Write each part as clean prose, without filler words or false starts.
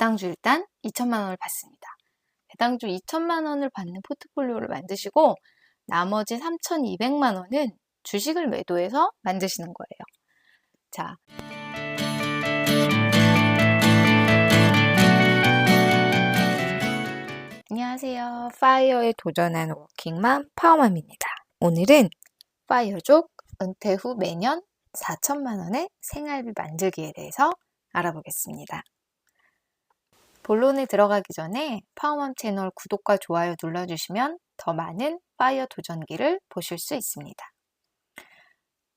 배당주 일단 2천만 원을 받습니다. 배당주 2천만 원을 받는 포트폴리오를 만드시고 나머지 3,200만 원은 주식을 매도해서 만드시는 거예요. 자, 안녕하세요. 파이어에 도전하는 워킹맘 파워맘입니다. 오늘은 파이어족 은퇴 후 매년 4천만 원의 생활비 만들기에 대해서 알아보겠습니다. 본론에 들어가기 전에 파워맘 채널 구독과 좋아요 눌러주시면 더 많은 파이어 도전기를 보실 수 있습니다.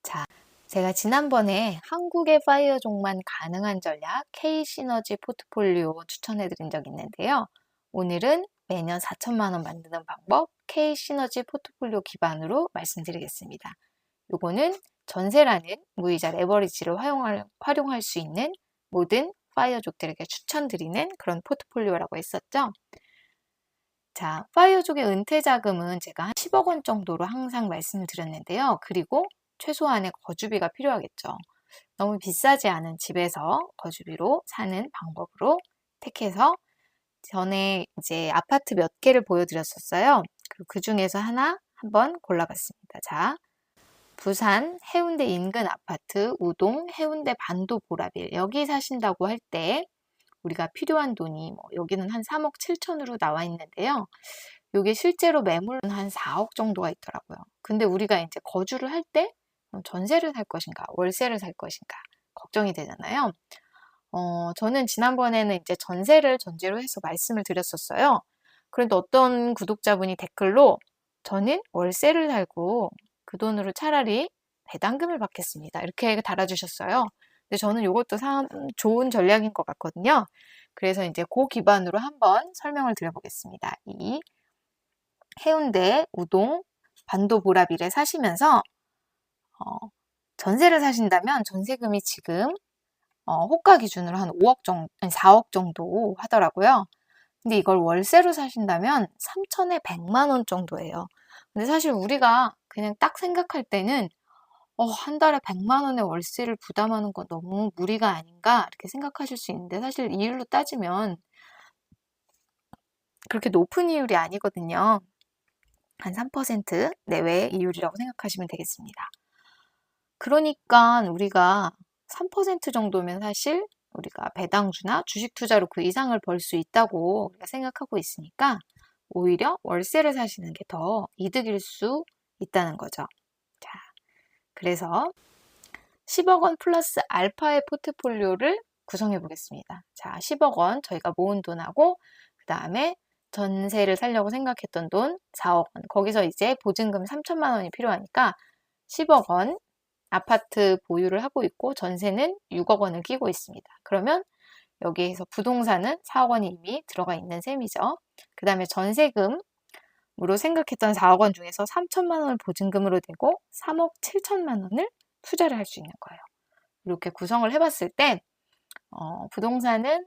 자, 제가 지난번에 한국의 파이어족만 가능한 전략 K-시너지 포트폴리오 추천해드린 적 있는데요. 오늘은 매년 4천만 원 만드는 방법 K-시너지 포트폴리오 기반으로 말씀드리겠습니다. 요거는 전세라는 무이자 레버리지를 활용할 수 있는 모든 파이어족들에게 추천드리는 그런 포트폴리오라고 했었죠. 자, 파이어족의 은퇴 자금은 제가 한 10억 원 정도로 항상 말씀을 드렸는데요. 그리고 최소한의 거주비가 필요하겠죠. 너무 비싸지 않은 집에서 거주비로 사는 방법으로 택해서 전에 이제 아파트 몇 개를 보여드렸었어요. 그 중에서 하나 한번 골라봤습니다. 자, 부산 해운대 인근 아파트 우동 해운대 반도 보라빌 여기 사신다고 할 때 우리가 필요한 돈이 여기는 한 3억 7천으로 나와 있는데요. 이게 실제로 매물은 한 4억 정도가 있더라고요. 근데 우리가 이제 거주를 할 때 전세를 살 것인가 월세를 살 것인가 걱정이 되잖아요. 저는 지난번에는 이제 전세를 전제로 해서 말씀을 드렸었어요. 그런데 어떤 구독자분이 댓글로 저는 월세를 살고 그 돈으로 차라리 배당금을 받겠습니다. 이렇게 달아주셨어요. 근데 저는 이것도 참 좋은 전략인 것 같거든요. 그래서 이제 그 기반으로 한번 설명을 드려보겠습니다. 이 해운대 우동 반도 보라빌에 사시면서 전세를 사신다면 전세금이 지금 호가 기준으로 한 5억 정도, 4억 정도 하더라고요. 근데 이걸 월세로 사신다면 3천에 100만 원 정도예요. 근데 사실 우리가 그냥 딱 생각할 때는 한 달에 100만 원의 월세를 부담하는 건 너무 무리가 아닌가 이렇게 생각하실 수 있는데 사실 이율로 따지면 그렇게 높은 이율이 아니거든요. 한 3% 내외의 이율이라고 생각하시면 되겠습니다. 그러니까 우리가 3% 정도면 사실 우리가 배당주나 주식 투자로 그 이상을 벌 수 있다고 우리가 생각하고 있으니까 오히려 월세를 사시는 게 더 이득일 수 있다는 거죠. 자, 그래서 10억 원 플러스 알파의 포트폴리오를 구성해 보겠습니다. 자, 10억 원 저희가 모은 돈하고 그 다음에 전세를 살려고 생각했던 돈 4억 원 거기서 이제 보증금 3천만 원이 필요하니까 10억 원 아파트 보유를 하고 있고 전세는 6억 원을 끼고 있습니다. 그러면 여기에서 부동산은 4억 원이 이미 들어가 있는 셈이죠. 그 다음에 전세금으로 생각했던 4억 원 중에서 3천만 원을 보증금으로 대고 3억 7천만 원을 투자를 할 수 있는 거예요. 이렇게 구성을 해봤을 때 부동산은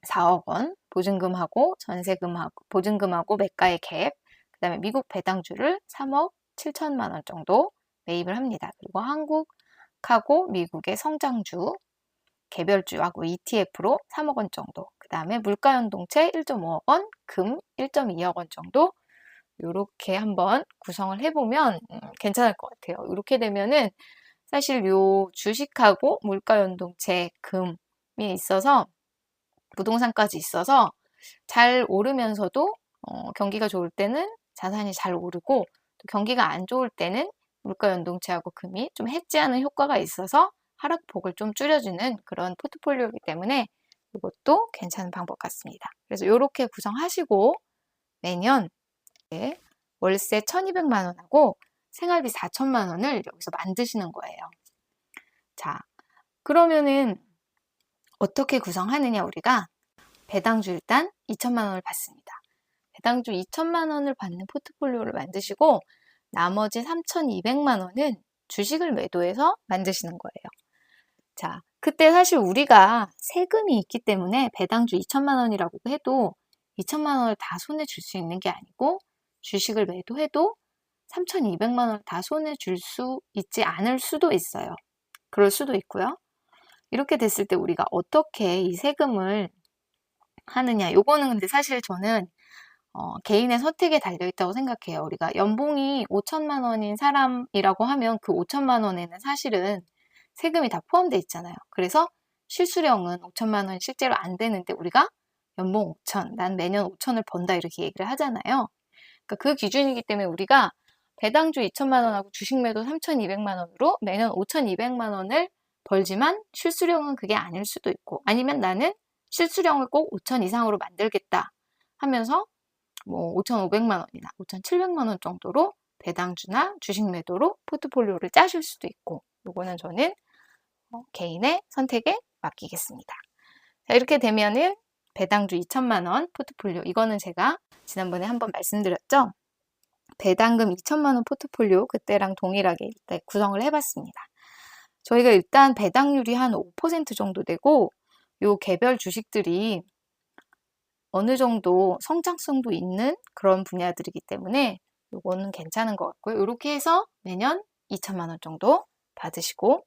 4억 원 보증금하고 전세금하고 보증금하고 매가의 갭, 그 다음에 미국 배당주를 3억 7천만 원 정도 매입을 합니다. 그리고 한국하고 미국의 성장주 개별주하고 ETF로 3억 원 정도, 그 다음에 물가연동체 1.5억 원, 금 1.2억 원 정도 이렇게 한번 구성을 해보면 괜찮을 것 같아요. 이렇게 되면은 사실 요 주식하고 물가연동체 금이 있어서 부동산까지 있어서 잘 오르면서도 경기가 좋을 때는 자산이 잘 오르고 또 경기가 안 좋을 때는 물가연동체하고 금이 좀 해지하는 효과가 있어서 하락폭을 좀 줄여주는 그런 포트폴리오이기 때문에 이것도 괜찮은 방법 같습니다. 그래서 이렇게 구성하시고 매년 월세 1,200만 원하고 생활비 4천만 원을 여기서 만드시는 거예요. 자, 그러면은 어떻게 구성하느냐 우리가 배당주 일단 2천만 원을 받습니다. 배당주 2천만 원을 받는 포트폴리오를 만드시고 나머지 3,200만 원은 주식을 매도해서 만드시는 거예요. 자, 그때 사실 우리가 세금이 있기 때문에 배당주 2천만 원이라고 해도 2천만 원을 다 손에 줄 수 있는 게 아니고 주식을 매도해도 3,200만 원을 다 손에 줄 수 있지 않을 수도 있어요. 그럴 수도 있고요. 이렇게 됐을 때 우리가 어떻게 이 세금을 하느냐. 요거는 근데 사실 저는 개인의 선택에 달려있다고 생각해요. 우리가 연봉이 5천만 원인 사람이라고 하면 그 5천만 원에는 사실은 세금이 다 포함되어 있잖아요. 그래서 실수령은 5천만 원 실제로 안 되는데 우리가 연봉 5천, 난 매년 5천을 번다 이렇게 얘기를 하잖아요. 그러니까 그 기준이기 때문에 우리가 배당주 2천만 원하고 주식 매도 3,200만 원으로 매년 5,200만 원을 벌지만 실수령은 그게 아닐 수도 있고, 아니면 나는 실수령을 꼭 5천 이상으로 만들겠다 하면서 뭐 5,500만 원이나 5,700만 원 정도로 배당주나 주식 매도로 포트폴리오를 짜실 수도 있고, 요거는 저는 개인의 선택에 맡기겠습니다. 자, 이렇게 되면은 배당주 2천만 원 포트폴리오, 이거는 제가 지난번에 한번 말씀드렸죠. 배당금 2천만 원 포트폴리오 그때랑 동일하게 일단 구성을 해봤습니다. 저희가 일단 배당률이 한 5% 정도 되고, 요 개별 주식들이 어느 정도 성장성도 있는 그런 분야들이기 때문에 요거는 괜찮은 것 같고요. 이렇게 해서 매년 2천만 원 정도 받으시고,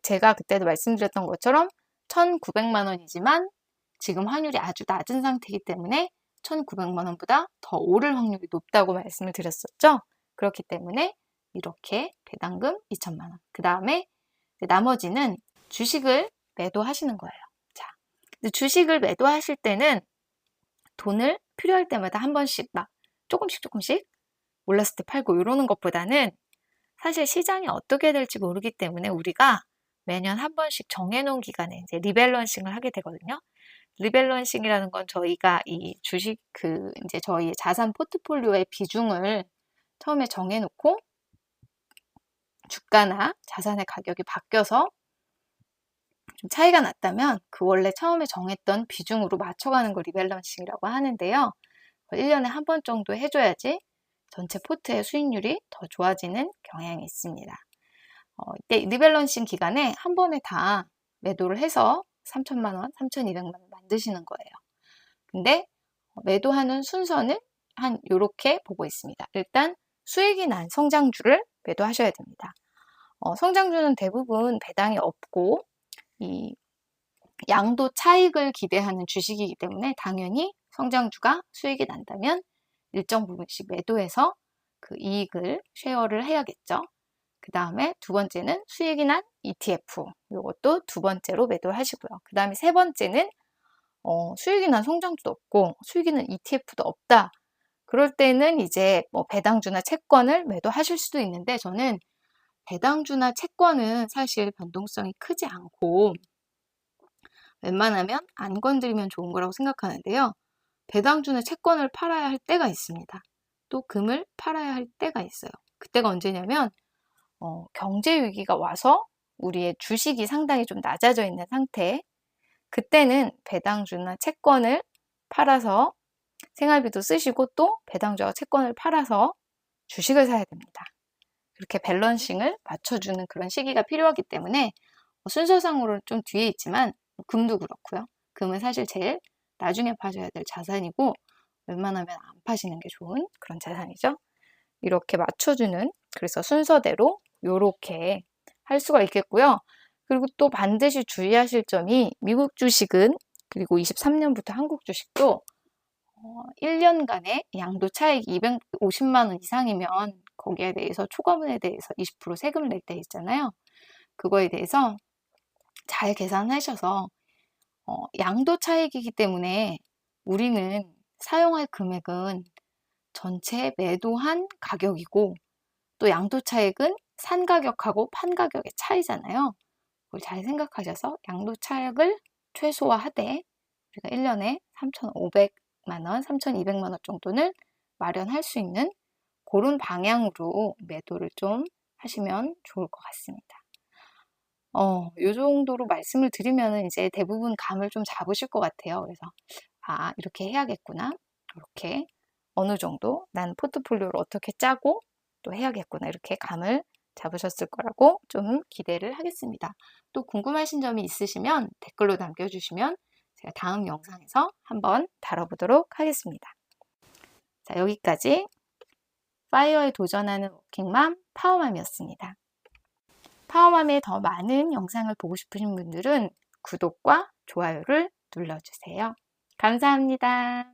제가 그때도 말씀드렸던 것처럼 1,900만 원이지만 지금 환율이 아주 낮은 상태이기 때문에 1,900만 원보다 더 오를 확률이 높다고 말씀을 드렸었죠. 그렇기 때문에 이렇게 배당금 2천만 원. 그 다음에 나머지는 주식을 매도하시는 거예요. 자, 주식을 매도하실 때는 돈을 필요할 때마다 한 번씩 막 조금씩 올랐을 때 팔고 이러는 것보다는 사실 시장이 어떻게 될지 모르기 때문에 우리가 매년 한 번씩 정해놓은 기간에 이제 리밸런싱을 하게 되거든요. 리밸런싱이라는 건 저희가 이 주식 이제 저희 자산 포트폴리오의 비중을 처음에 정해놓고 주가나 자산의 가격이 바뀌어서 좀 차이가 났다면 그 원래 처음에 정했던 비중으로 맞춰가는 걸 리밸런싱이라고 하는데요. 1년에 한 번 정도 해줘야지 전체 포트의 수익률이 더 좋아지는 경향이 있습니다. 이때 리밸런싱 기간에 한 번에 다 매도를 해서 3천만 원, 3,200만 원 만드시는 거예요. 근데 매도하는 순서는 한 요렇게 보고 있습니다. 일단 수익이 난 성장주를 매도하셔야 됩니다. 성장주는 대부분 배당이 없고 이 양도 차익을 기대하는 주식이기 때문에 당연히 성장주가 수익이 난다면 일정 부분씩 매도해서 그 이익을 쉐어를 해야겠죠. 그 다음에 두 번째는 수익이 난 ETF, 이것도 두 번째로 매도를 하시고요. 그 다음에 세 번째는 수익이 난 성장주도 없고 수익이 난 ETF도 없다. 그럴 때는 이제 뭐 배당주나 채권을 매도하실 수도 있는데, 저는 배당주나 채권은 사실 변동성이 크지 않고 웬만하면 안 건드리면 좋은 거라고 생각하는데요. 배당주나 채권을 팔아야 할 때가 있습니다. 또 금을 팔아야 할 때가 있어요. 그때가 언제냐면 경제 위기가 와서 우리의 주식이 상당히 좀 낮아져 있는 상태, 그때는 배당주나 채권을 팔아서 생활비도 쓰시고 또 배당주와 채권을 팔아서 주식을 사야 됩니다. 그렇게 밸런싱을 맞춰주는 그런 시기가 필요하기 때문에 순서상으로는 좀 뒤에 있지만 금도 그렇고요. 금은 사실 제일 나중에 파셔야 될 자산이고 웬만하면 안 파시는 게 좋은 그런 자산이죠. 이렇게 맞춰주는, 그래서 순서대로 이렇게 할 수가 있겠고요. 그리고 또 반드시 주의하실 점이 미국 주식은, 그리고 23년부터 한국 주식도 1년간의 양도 차익이 250만 원 이상이면 거기에 대해서 초과분에 대해서 20% 세금을 낼 때 있잖아요. 그거에 대해서 잘 계산하셔서 양도 차익이기 때문에 우리는 사용할 금액은 전체 매도한 가격이고 또 양도 차익은 산 가격하고 판 가격의 차이잖아요. 그걸 잘 생각하셔서 양도 차익을 최소화하되 우리가 1년에 3,500만 원, 3,200만 원 정도는 마련할 수 있는 그런 방향으로 매도를 좀 하시면 좋을 것 같습니다. 요 정도로 말씀을 드리면 이제 대부분 감을 좀 잡으실 것 같아요. 그래서 이렇게 해야겠구나. 이렇게 어느 정도 난 포트폴리오를 어떻게 짜고 또 해야겠구나. 이렇게 감을 잡으셨을 거라고 좀 기대를 하겠습니다. 또 궁금하신 점이 있으시면 댓글로 남겨주시면 제가 다음 영상에서 한번 다뤄보도록 하겠습니다. 자, 여기까지 파이어에 도전하는 워킹맘 파워맘이었습니다. 파워맘의 더 많은 영상을 보고 싶으신 분들은 구독과 좋아요를 눌러주세요. 감사합니다. 감사합니다.